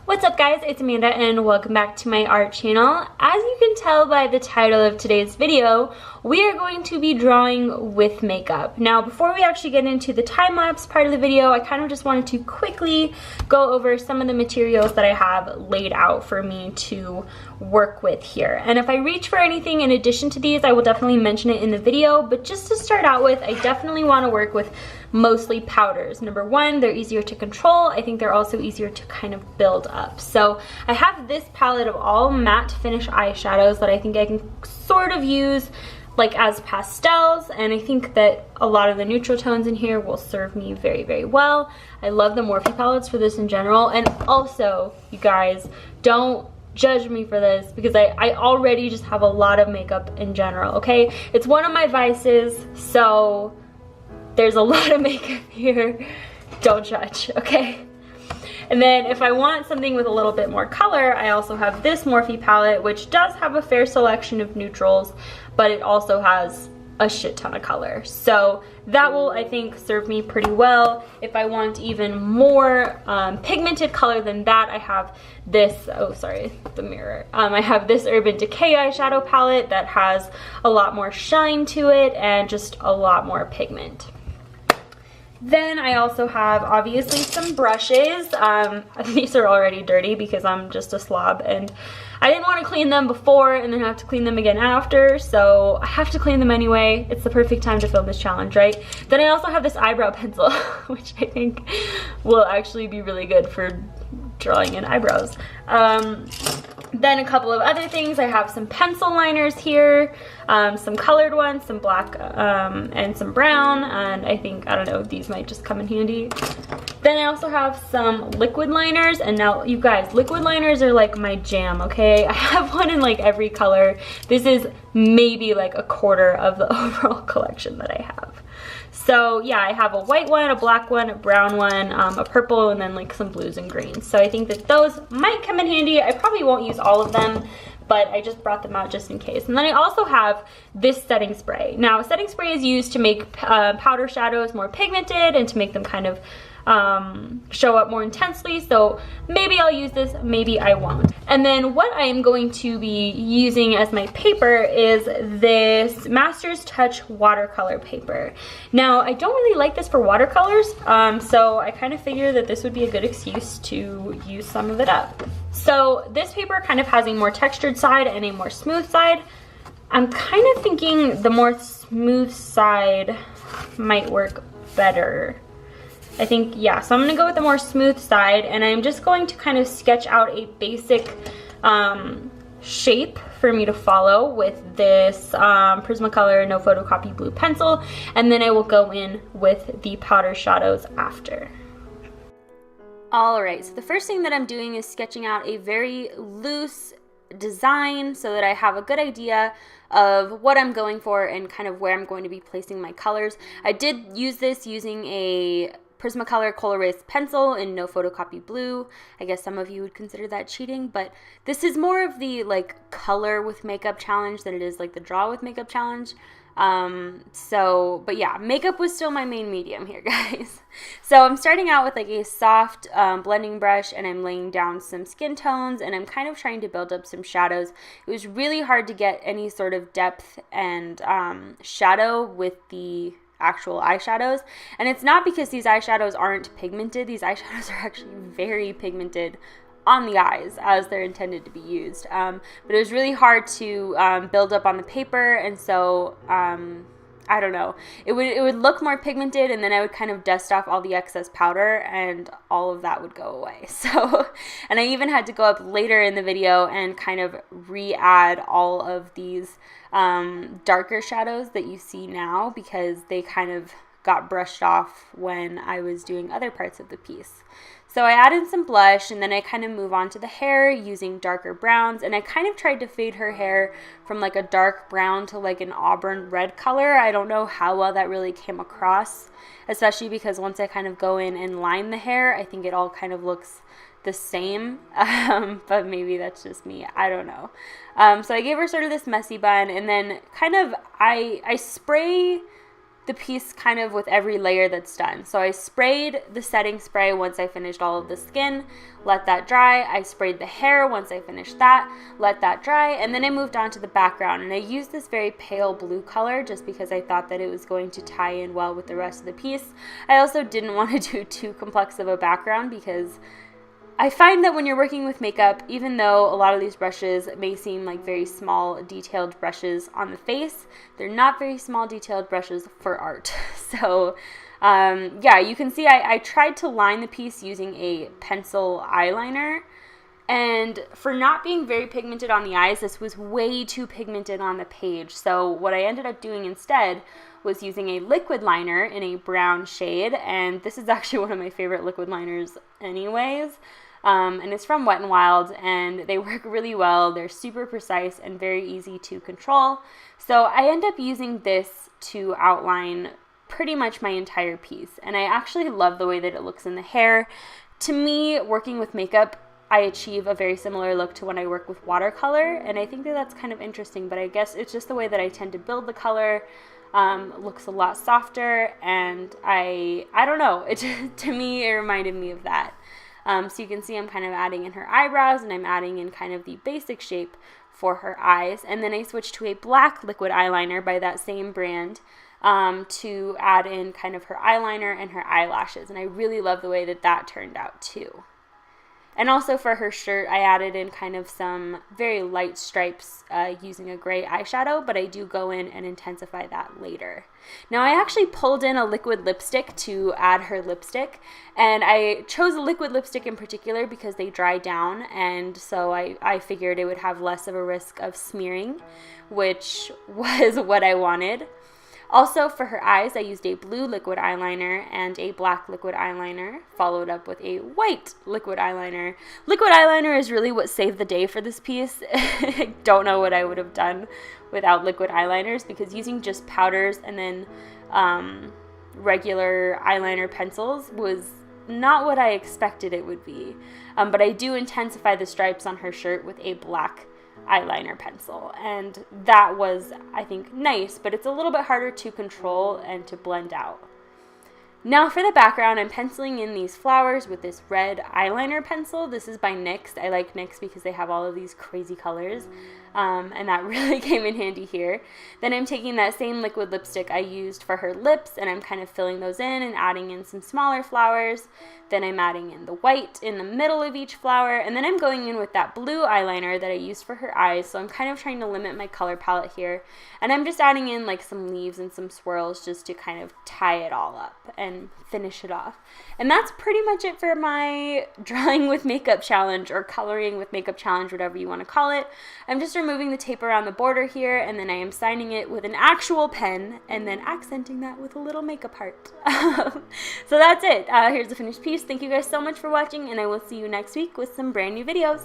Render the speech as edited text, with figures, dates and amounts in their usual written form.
What's up guys, it's Amanda and welcome back to my art channel. As you can tell by the title of today's video, we are going to be drawing with makeup. Now before we actually get into the time-lapse part of the video, I kind of just wanted to quickly go over some of the materials that I have laid out for me to work with here. And if I reach for anything in addition to these, I will definitely mention it in the video, but just to start out with, I definitely want to work with mostly powders. Number one, they're easier to control. I think they're also easier to kind of build up. So I have this palette of all matte finish eyeshadows that I think I can sort of use like as pastels, and I think that a lot of the neutral tones in here will serve me very, very well. I love the Morphe palettes for this in general, and also, you guys, don't judge me for this because I already just have a lot of makeup in general, okay? It's one of my vices, so there's a lot of makeup here. Don't judge, okay? And then if I want something with a little bit more color, I also have this Morphe palette, which does have a fair selection of neutrals, but it also has a shit ton of color. So that will, I think, serve me pretty well. If I want even more pigmented color than that, I have this, oh sorry, the mirror. I have this Urban Decay eyeshadow palette that has a lot more shine to it and just a lot more pigment. Then I also have obviously some brushes. These are already dirty because I'm just a slob and I didn't want to clean them before and then have to clean them again after, so I have to clean them anyway. It's the perfect time to film this challenge, right? Then I also have this eyebrow pencil, which I think will actually be really good for drawing in eyebrows. Then a couple of other things. I have some pencil liners here, some colored ones, some black and some brown, and I think, I don't know, these might just come in handy. Then I also have some liquid liners, and now you guys, liquid liners are like my jam, okay? I have one in like every color. This is maybe like a quarter of the overall collection that I have. So yeah, I have a white one, a black one, a brown one, a purple, and then like some blues and greens. So I think that those might come in handy. I probably won't use all of them, but I just brought them out just in case. And then I also have this setting spray. Now, setting spray is used to make powder shadows more pigmented and to make them kind of show up more intensely, so maybe I'll use this, maybe I won't. And then what I am going to be using as my paper is this Master's Touch watercolor paper. Now, I don't really like this for watercolors, so I kind of figure that this would be a good excuse to use some of it up. So this paper kind of has a more textured side and a more smooth side. I'm kind of thinking the more smooth side might work better. I think, yeah, so I'm gonna go with the more smooth side, and I'm just going to kind of sketch out a basic shape for me to follow with this Prismacolor No Photocopy blue pencil, and then I will go in with the powder shadows after. Alright, so the first thing that I'm doing is sketching out a very loose design so that I have a good idea of what I'm going for and kind of where I'm going to be placing my colors. I did use this using a Prismacolor Colorist pencil in No Photocopy blue. I guess some of you would consider that cheating, but this is more of the like color with makeup challenge than it is like the draw with makeup challenge. But yeah, makeup was still my main medium here, guys. So I'm starting out with like a soft blending brush, and I'm laying down some skin tones, and I'm kind of trying to build up some shadows. It was really hard to get any sort of depth and shadow with the actual eyeshadows, and it's not because these eyeshadows aren't pigmented. These eyeshadows are actually very pigmented on the eyes as they're intended to be used, but it was really hard to build up on the paper, and so I don't know, it would look more pigmented, and then I would kind of dust off all the excess powder and all of that would go away. So, and I even had to go up later in the video and kind of re-add all of these darker shadows that you see now because they kind of got brushed off when I was doing other parts of the piece. So I added some blush, and then I kind of move on to the hair using darker browns, and I kind of tried to fade her hair from like a dark brown to like an auburn red color. I don't know how well that really came across, especially because once I kind of go in and line the hair, I think it all kind of looks the same, but maybe that's just me, I don't know. So I gave her sort of this messy bun, and then kind of I spray the piece kind of with every layer that's done. So I sprayed the setting spray once I finished all of the skin, let that dry. I sprayed the hair once I finished that, let that dry, and then I moved on to the background. And I used this very pale blue color just because I thought that it was going to tie in well with the rest of the piece. I also didn't want to do too complex of a background because I find that when you're working with makeup, even though a lot of these brushes may seem like very small, detailed brushes on the face, they're not very small, detailed brushes for art. So, yeah, you can see I tried to line the piece using a pencil eyeliner, and for not being very pigmented on the eyes, this was way too pigmented on the page. So what I ended up doing instead was using a liquid liner in a brown shade, and this is actually one of my favorite liquid liners anyways. And it's from Wet n Wild, and they work really well. They're super precise and very easy to control. So I end up using this to outline pretty much my entire piece, and I actually love the way that it looks in the hair. To me, working with makeup, I achieve a very similar look to when I work with watercolor, and I think that that's kind of interesting, but I guess it's just the way that I tend to build the color. Looks a lot softer, and I don't know, to me it reminded me of that. So you can see I'm kind of adding in her eyebrows, and I'm adding in kind of the basic shape for her eyes. And then I switched to a black liquid eyeliner by that same brand to add in kind of her eyeliner and her eyelashes. And I really love the way that that turned out too. And also for her shirt, I added in kind of some very light stripes using a gray eyeshadow, but I do go in and intensify that later. Now I actually pulled in a liquid lipstick to add her lipstick, and I chose a liquid lipstick in particular because they dry down, and so I figured it would have less of a risk of smearing, which was what I wanted. Also, for her eyes, I used a blue liquid eyeliner and a black liquid eyeliner, followed up with a white liquid eyeliner. Liquid eyeliner is really what saved the day for this piece. I don't know what I would have done without liquid eyeliners, because using just powders and then regular eyeliner pencils was not what I expected it would be. But I do intensify the stripes on her shirt with a black eyeliner pencil, and that was, I think, nice, but it's a little bit harder to control and to blend out. Now for the background, I'm penciling in these flowers with this red eyeliner pencil. This is by NYX. I like NYX because they have all of these crazy colors, and that really came in handy here. Then I'm taking that same liquid lipstick I used for her lips, and I'm kind of filling those in and adding in some smaller flowers. Then I'm adding in the white in the middle of each flower, and then I'm going in with that blue eyeliner that I used for her eyes. So I'm kind of trying to limit my color palette here, and I'm just adding in like some leaves and some swirls just to kind of tie it all up and finish it off. And that's pretty much it for my drawing with makeup challenge, or coloring with makeup challenge, whatever you want to call it. I'm just removing the tape around the border here, and then I am signing it with an actual pen and then accenting that with a little makeup heart. So that's it. Here's the finished piece. Thank you guys so much for watching, and I will see you next week with some brand new videos.